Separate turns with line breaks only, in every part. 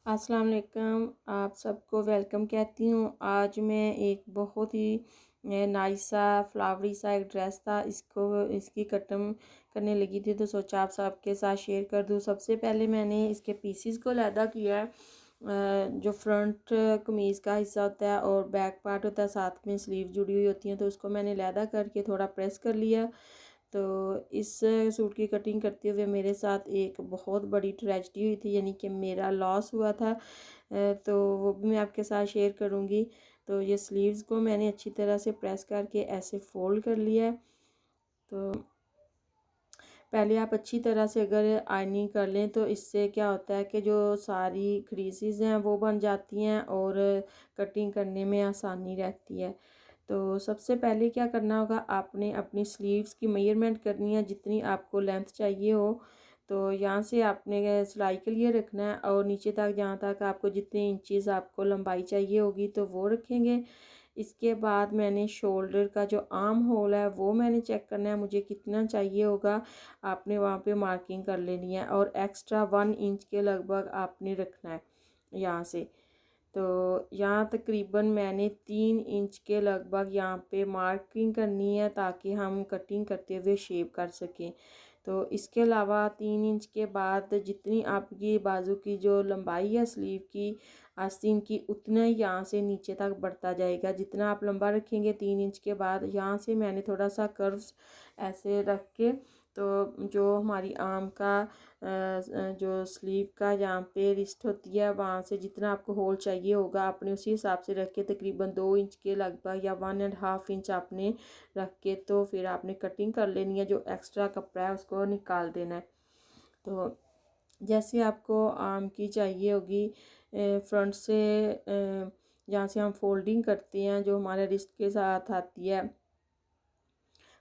अस्सलाम वालेकुम। आप सबको वेलकम कहती हूँ। आज मैं एक बहुत ही नाइस सा फ्लावरी सा एक ड्रेस था, इसकी कटिंग करने लगी थी तो सोचा आप सबके साथ शेयर कर दूँ। सबसे पहले मैंने इसके पीसीस को लैदा किया है। जो फ्रंट कमीज़ का हिस्सा होता है और बैक पार्ट होता है, साथ में स्लीव जुड़ी हुई होती हैं, तो उसको मैंने लैदा करके थोड़ा प्रेस कर लिया। तो इस सूट की कटिंग करते हुए मेरे साथ एक बहुत बड़ी ट्रेजेडी हुई थी, यानी कि मेरा लॉस हुआ था। तो वो भी मैं आपके साथ शेयर करूँगी। तो ये स्लीव्स को मैंने अच्छी तरह से प्रेस करके ऐसे फोल्ड कर लिया है। तो पहले आप अच्छी तरह से अगर आयनिंग कर लें तो इससे क्या होता है कि जो सारी क्रीजेज़ हैं वो बन जाती हैं और कटिंग करने में आसानी रहती है। तो सबसे पहले क्या करना होगा, आपने अपनी स्लीव्स की मेजरमेंट करनी है जितनी आपको लेंथ चाहिए हो। तो यहाँ से आपने सिलाई के लिए रखना है और नीचे तक जहाँ तक आपको जितने इंचज़ आपको लंबाई चाहिए होगी तो वो रखेंगे। इसके बाद मैंने शोल्डर का जो आर्म होल है वो मैंने चेक करना है, मुझे कितना चाहिए होगा। आपने वहाँ पे मार्किंग कर लेनी है और एक्स्ट्रा 1 इंच के लगभग आपने रखना है यहाँ से। तो यहाँ तकरीबन मैंने 3 इंच के लगभग यहाँ पे मार्किंग करनी है ताकि हम कटिंग करते हुए शेप कर सकें। तो इसके अलावा 3 इंच के बाद जितनी आपकी बाजू की जो लंबाई है स्लीव की आस्तीन की, उतना ही यहाँ से नीचे तक बढ़ता जाएगा। जितना आप लंबा रखेंगे 3 इंच के बाद यहाँ से मैंने थोड़ा सा कर्व्स ऐसे रख के, तो जो हमारी आर्म का जो स्लीव का यहाँ पे रिस्ट होती है वहाँ से जितना आपको होल चाहिए होगा आपने उसी हिसाब से रख के तकरीबन 2 इंच के लगभग या 1.5 इंच आपने रख के तो फिर आपने कटिंग कर लेनी है। जो एक्स्ट्रा कपड़ा है उसको निकाल देना है। तो जैसे आपको आर्म की चाहिए होगी फ्रंट से जहाँ से हम फोल्डिंग करते हैं जो हमारे रिस्ट के साथ आती है,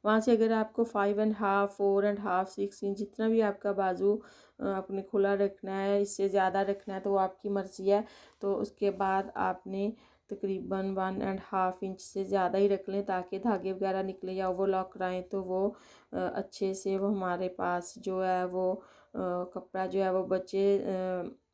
वहाँ से अगर आपको 5.5, 4.5, 6 इंच जितना भी आपका बाजू आपने खुला रखना है, इससे ज़्यादा रखना है तो वो आपकी मर्ज़ी है। तो उसके बाद आपने तकरीबन 1.5 इंच से ज़्यादा ही रख लें ताकि धागे वगैरह निकले या ओवरलॉक कराएँ तो वो अच्छे से वो हमारे पास जो है वो कपड़ा जो है वो बचे।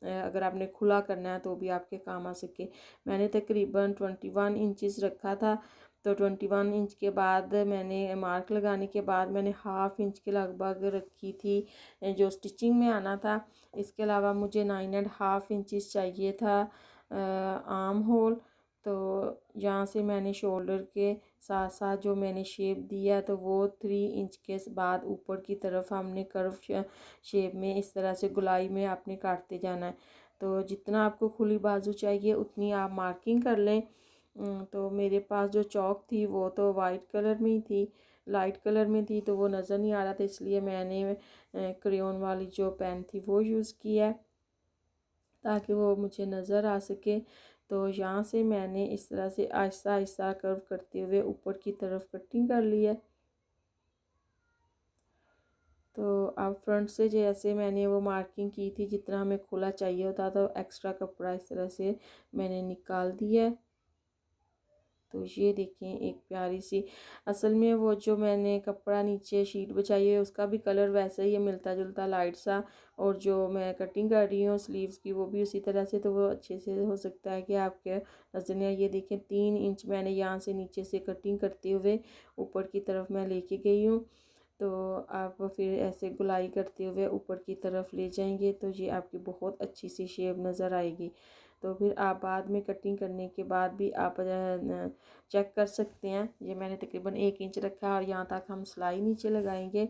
अगर आपने खुला करना है तो भी आपके काम आ सके। मैंने तकरीबन 21 इंचज़ रखा था। तो 21 इंच के बाद मैंने मार्क लगाने के बाद मैंने 1/2 इंच के लगभग रखी थी जो स्टिचिंग में आना था। इसके अलावा मुझे 9.5 इंचज़ चाहिए था आर्म होल। तो यहाँ से मैंने शोल्डर के साथ साथ जो मैंने शेप दिया तो वो 3 इंच के बाद ऊपर की तरफ हमने कर्व शेप में इस तरह से गुलाई में आपने काटते जाना है। तो जितना आपको खुली बाजू चाहिए उतनी आप मार्किंग कर लें। तो मेरे पास जो चौक थी वो तो वाइट कलर में ही थी, लाइट कलर में थी तो वो नज़र नहीं आ रहा था, इसलिए मैंने क्रेयॉन वाली जो पेन थी वो यूज़ की है ताकि वो मुझे नज़र आ सके। तो यहाँ से मैंने इस तरह से आहिस्ता आहिस्ता कर्व करते हुए ऊपर की तरफ कटिंग कर ली है। तो अब फ्रंट से जैसे मैंने वो मार्किंग की थी जितना हमें खुला चाहिए होता तो एक्स्ट्रा कपड़ा इस तरह से मैंने निकाल दिया है। तो ये देखें एक प्यारी सी, असल में वो जो मैंने कपड़ा नीचे शीट बिछाई है उसका भी कलर वैसा ही है, मिलता जुलता लाइट सा। और जो मैं कटिंग कर रही हूँ स्लीव्स की वो भी उसी तरह से, तो वो अच्छे से हो सकता है कि आपके नजर नहीं आए। ये देखें 3 इंच मैंने यहाँ से नीचे से कटिंग करते हुए ऊपर की तरफ मैं लेके गई हूँ। तो आप फिर ऐसे गुलाई करते हुए ऊपर की तरफ ले जाएंगे तो ये आपकी बहुत अच्छी सी शेप नज़र आएगी। तो फिर आप बाद में कटिंग करने के बाद भी आप चेक कर सकते हैं। ये मैंने तकरीबन 1 इंच रखा है और यहाँ तक हम सिलाई नीचे लगाएंगे।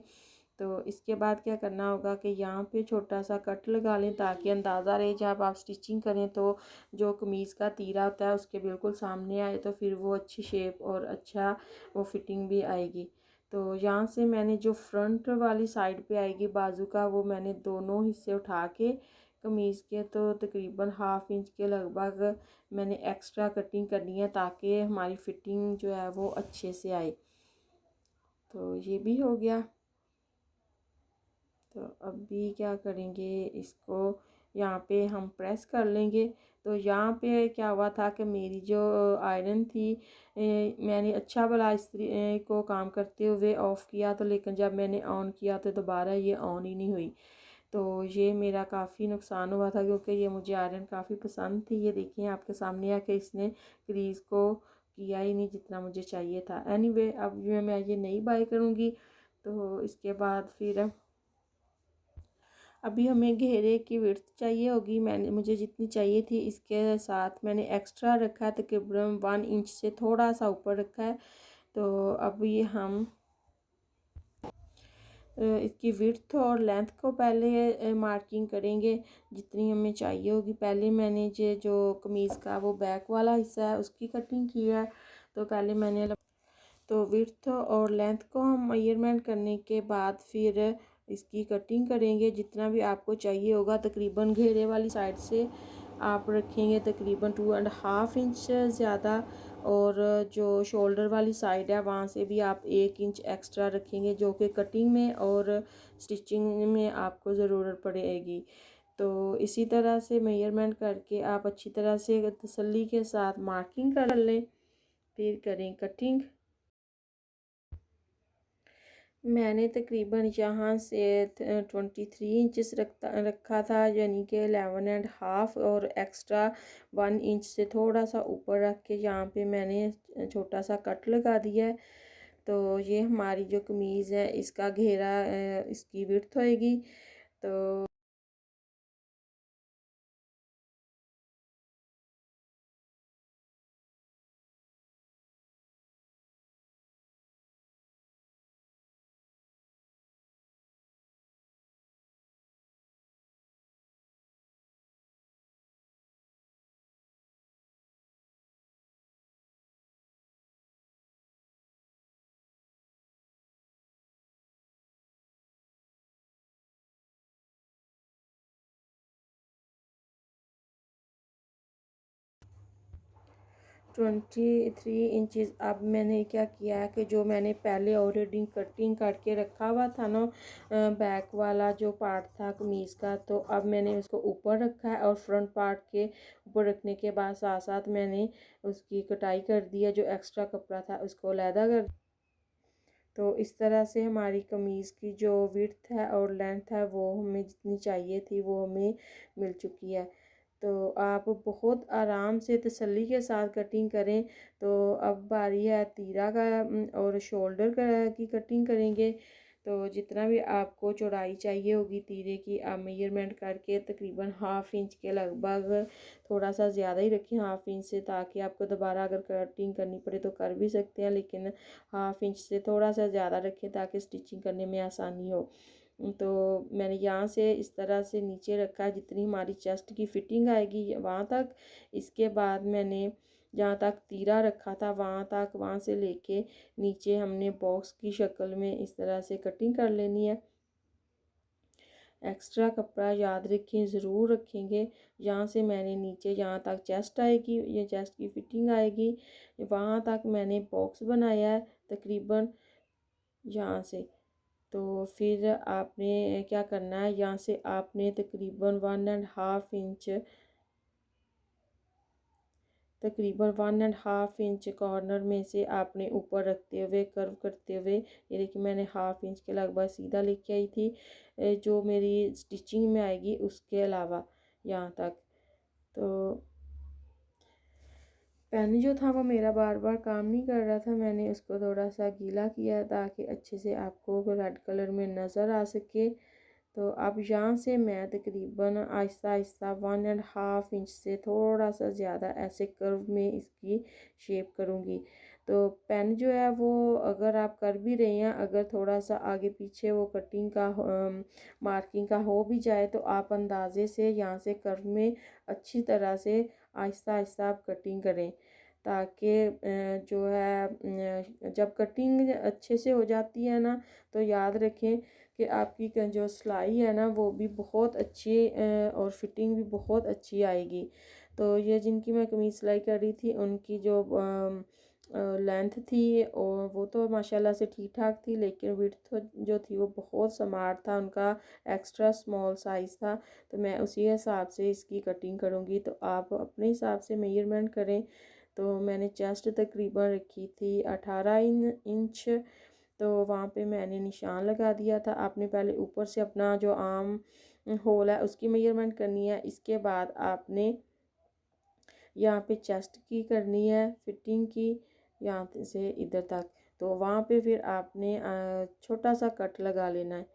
तो इसके बाद क्या करना होगा कि यहाँ पे छोटा सा कट लगा लें ताकि अंदाज़ा रहे जब आप स्टिचिंग करें तो जो कमीज़ का तीरा होता है उसके बिल्कुल सामने आए, तो फिर वो अच्छी शेप और अच्छा वो फिटिंग भी आएगी। तो यहाँ से मैंने जो फ्रंट वाली साइड पे आएगी बाजू का वो मैंने दोनों हिस्से उठा के कमीज़ के तो तकरीबन 1/2 इंच के लगभग मैंने एक्स्ट्रा कटिंग करनी है ताकि हमारी फिटिंग जो है वो अच्छे से आए। तो ये भी हो गया। तो अभी क्या करेंगे, इसको यहाँ पे हम प्रेस कर लेंगे। तो यहाँ पे क्या हुआ था कि मेरी जो आयरन थी मैंने अच्छा भला इस्त्री को काम करते हुए ऑफ़ किया तो, लेकिन जब मैंने ऑन किया तो दोबारा ये ऑन ही नहीं हुई। तो ये मेरा काफ़ी नुकसान हुआ था क्योंकि ये मुझे आयरन काफ़ी पसंद थी। ये देखिए आपके सामने है कि इसने क्रीज़ को किया ही नहीं जितना मुझे चाहिए था। एनीवे अब जो मैं ये नहीं बाय करूँगी। तो इसके बाद फिर अभी हमें घेरे की विड्थ चाहिए होगी। मुझे जितनी चाहिए थी इसके साथ मैंने एक्स्ट्रा रखा है, तकरीबन 1 इंच से थोड़ा सा ऊपर रखा है। तो अभी हम इसकी विड्थ और लेंथ को पहले मार्किंग करेंगे जितनी हमें चाहिए होगी। पहले मैंने जो कमीज़ का वो बैक वाला हिस्सा है उसकी कटिंग की है। तो पहले मैंने तो विड्थ और लेंथ को हम मेजरमेंट करने के बाद फिर इसकी कटिंग करेंगे जितना भी आपको चाहिए होगा। तकरीबन घेरे वाली साइड से आप रखेंगे तकरीबन 2.5 इंच ज़्यादा, और जो शोल्डर वाली साइड है वहाँ से भी आप 1 इंच एक्स्ट्रा रखेंगे, जो कि कटिंग में और स्टिचिंग में आपको ज़रूरत पड़ेगी। तो इसी तरह से मेजरमेंट करके आप अच्छी तरह से तसल्ली के साथ मार्किंग कर लें, फिर करें कटिंग। मैंने तकरीबन यहाँ से 23 इंचज़ रखा था, यानी कि 11.5, और एक्स्ट्रा 1 इंच से थोड़ा सा ऊपर रख के यहाँ पे मैंने छोटा सा कट लगा दिया है। तो ये हमारी जो कमीज़ है इसका घेरा इसकी विड्थ होएगी। तो 23 इंचज़। अब मैंने क्या किया है कि जो मैंने पहले ऑलरेडी कटिंग करके रखा हुआ था ना, बैक वाला जो पार्ट था कमीज़ का, तो अब मैंने उसको ऊपर रखा है और फ्रंट पार्ट के ऊपर रखने के बाद साथ साथ मैंने उसकी कटाई कर दी है। जो एक्स्ट्रा कपड़ा था उसको अलहदा कर। तो इस तरह से हमारी कमीज़ की जो विड्थ है और लेंथ है वो हमें जितनी चाहिए थी वो हमें मिल चुकी है। तो आप बहुत आराम से तसल्ली के साथ कटिंग करें। तो अब बारी है तीरा का और शोल्डर की कटिंग करेंगे। तो जितना भी आपको चौड़ाई चाहिए होगी तीरे की, आप मेजरमेंट करके तकरीबन 1/2 इंच के लगभग, थोड़ा सा ज़्यादा ही रखें 1/2 इंच से, ताकि आपको दोबारा अगर कटिंग करनी पड़े तो कर भी सकते हैं, लेकिन 1/2 इंच से थोड़ा सा ज़्यादा रखें ताकि स्टिचिंग करने में आसानी हो। तो मैंने यहाँ से इस तरह से नीचे रखा है जितनी हमारी चेस्ट की फिटिंग आएगी वहाँ तक। इसके बाद मैंने जहाँ तक तीरा रखा था वहाँ तक, वहाँ से लेके नीचे हमने बॉक्स की शक्ल में इस तरह से कटिंग कर लेनी है। एक्स्ट्रा कपड़ा याद रखें, ज़रूर रखेंगे। यहाँ से मैंने नीचे जहाँ तक चेस्ट आएगी, ये चेस्ट की फिटिंग आएगी, वहाँ तक मैंने बॉक्स बनाया है तकरीबन यहाँ से। तो फिर आपने क्या करना है, यहाँ से आपने तकरीबन 1.5 इंच, तकरीबन 1.5 इंच कॉर्नर में से आपने ऊपर रखते हुए कर्व करते हुए, ये देखिए मैंने 1/2 इंच के लगभग सीधा लेके आई थी, जो मेरी स्टिचिंग में आएगी उसके अलावा यहाँ तक। तो पेन जो था वो मेरा बार बार काम नहीं कर रहा था, मैंने उसको थोड़ा सा गीला किया ताकि अच्छे से आपको रेड कलर में नज़र आ सके। तो अब यहाँ से मैं तकरीबन आहिस्ता आहिस्ता 1.5 इंच से थोड़ा सा ज़्यादा ऐसे कर्व में इसकी शेप करूँगी। तो पेन जो है वो अगर आप कर भी रहे हैं, अगर थोड़ा सा आगे पीछे वो कटिंग का मार्किंग का हो भी जाए, तो आप अंदाजे से यहाँ से कर्व में अच्छी तरह से आहिस्ता आहिस्ता आप कटिंग करें, ताकि जो है जब कटिंग अच्छे से हो जाती है ना, तो याद रखें कि आपकी जो सिलाई है ना वो भी बहुत अच्छी और फिटिंग भी बहुत अच्छी आएगी। तो ये जिनकी मैं कमीज सिलाई कर रही थी उनकी जो लेंथ थी और वो तो माशाल्लाह से ठीक ठाक थी, लेकिन विड्थ जो थी वो बहुत स्मार्ट था, उनका एक्स्ट्रा स्मॉल साइज़ था। तो मैं उसी हिसाब से इसकी कटिंग करूँगी, तो आप अपने हिसाब से मेजरमेंट करें। तो मैंने चेस्ट तकरीबन रखी थी 18 इंच, तो वहाँ पे मैंने निशान लगा दिया था। आपने पहले ऊपर से अपना जो आर्म होल है उसकी मेजरमेंट करनी है। इसके बाद आपने यहाँ पे चेस्ट की करनी है फिटिंग की, यहाँ से इधर तक। तो वहाँ पे फिर आपने छोटा सा कट लगा लेना है।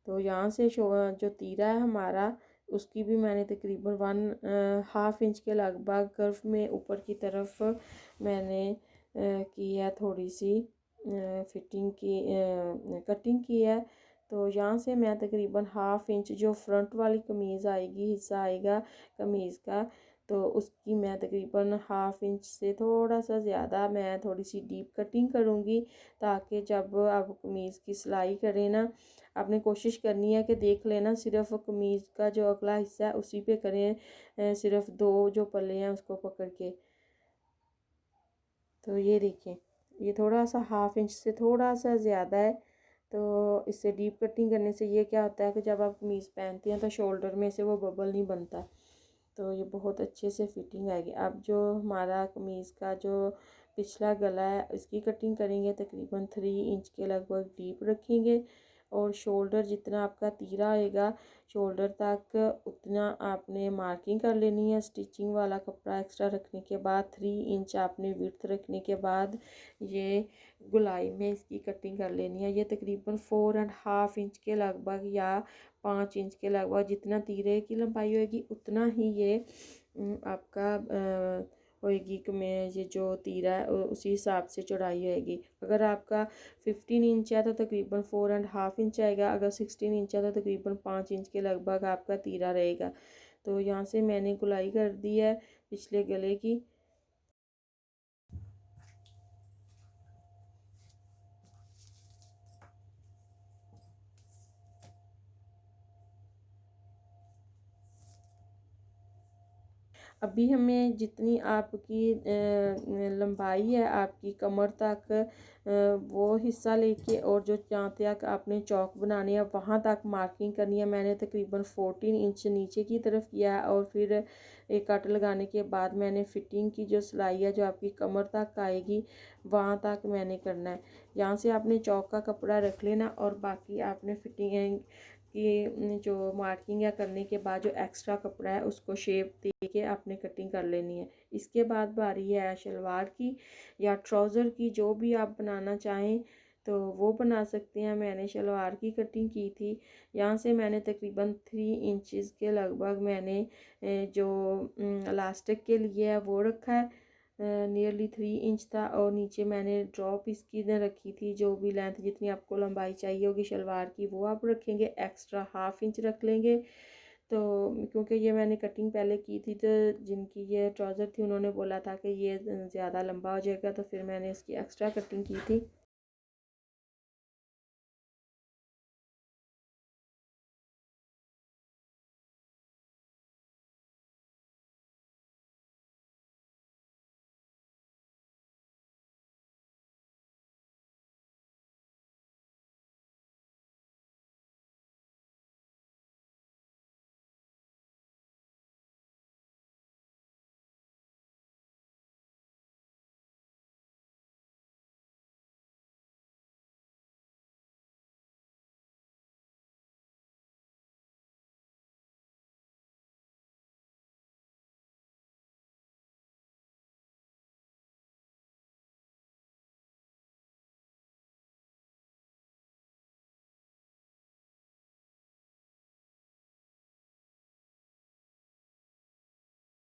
तो यहाँ से जो तीरा है हमारा, उसकी भी मैंने तकरीबन 1.5 इंच के लगभग कर्व में ऊपर की तरफ मैंने की है थोड़ी सी फिटिंग की कटिंग की है। तो यहाँ से मैं तकरीबन 1/2 इंच जो फ्रंट वाली कमीज़ आएगी, हिस्सा आएगा कमीज़ का, तो उसकी मैं तकरीबन 1/2 इंच से थोड़ा सा ज़्यादा मैं थोड़ी सी डीप कटिंग करूँगी, ताकि जब आप कमीज़ की सिलाई करें ना, आपने कोशिश करनी है कि देख लेना सिर्फ कमीज़ का जो अगला हिस्सा है उसी पे करें, सिर्फ 2 जो पल्ले हैं उसको पकड़ के। तो ये देखें, ये थोड़ा सा 1/2 इंच से थोड़ा सा ज़्यादा है। तो इससे डीप कटिंग करने से ये क्या होता है कि जब आप कमीज़ पहनती हैं तो शोल्डर में से वो बबल नहीं बनता, तो ये बहुत अच्छे से फिटिंग आएगी। अब जो हमारा कमीज़ का जो पिछला गला है इसकी कटिंग करेंगे, तकरीबन 3 इंच के लगभग डीप रखेंगे, और शोल्डर जितना आपका तीरा आएगा शोल्डर तक उतना आपने मार्किंग कर लेनी है। स्टिचिंग वाला कपड़ा एक्स्ट्रा रखने के बाद 3 इंच आपने विड्थ रखने के बाद ये गुलाई में इसकी कटिंग कर लेनी है। ये तकरीबन 4.5 इंच के लगभग या 5 इंच के लगभग, जितना तीरे की लंबाई होगी उतना ही ये आपका होएगी कि मैं ये जो तीरा है उसी हिसाब से चौड़ाई होएगी। अगर आपका 15 इंच है तो तकरीबन 4.5 इंच आएगा, अगर 16 इंच है तो तकरीबन 5 इंच के लगभग आपका तीरा रहेगा। तो यहाँ से मैंने गुलाई कर दी है पिछले गले की। अभी हमें जितनी आपकी लंबाई है आपकी कमर तक, वो हिस्सा लेके और जो जहाँ तक आपने चौक बनाने हैं वहाँ तक मार्किंग करनी है। मैंने तकरीबन 14 इंच नीचे की तरफ किया है, और फिर एक कट लगाने के बाद मैंने फिटिंग की जो सिलाई है जो आपकी कमर तक आएगी वहाँ तक मैंने करना है। यहाँ से आपने चौक का कपड़ा रख लेना, और बाकी आपने फिटिंग कि जो मार्किंग या करने के बाद जो एक्स्ट्रा कपड़ा है उसको शेप दे के आपने कटिंग कर लेनी है। इसके बाद बारी है शलवार की या ट्राउज़र की, जो भी आप बनाना चाहें तो वो बना सकते हैं। मैंने शलवार की कटिंग की थी। यहाँ से मैंने तकरीबन 3 इंचज़ के लगभग मैंने जो इलास्टिक के लिए है वो रखा है, नियरली 3 इंच था, और नीचे मैंने ड्रॉप इसकी ने रखी थी। जो भी लेंथ जितनी आपको लंबाई चाहिए होगी शलवार की वो आप रखेंगे, एक्स्ट्रा 1/2 इंच रख लेंगे। तो क्योंकि ये मैंने कटिंग पहले की थी, तो जिनकी ये ट्राउज़र थी उन्होंने बोला था कि ये ज़्यादा लंबा हो जाएगा, तो फिर मैंने इसकी एक्स्ट्रा कटिंग की थी।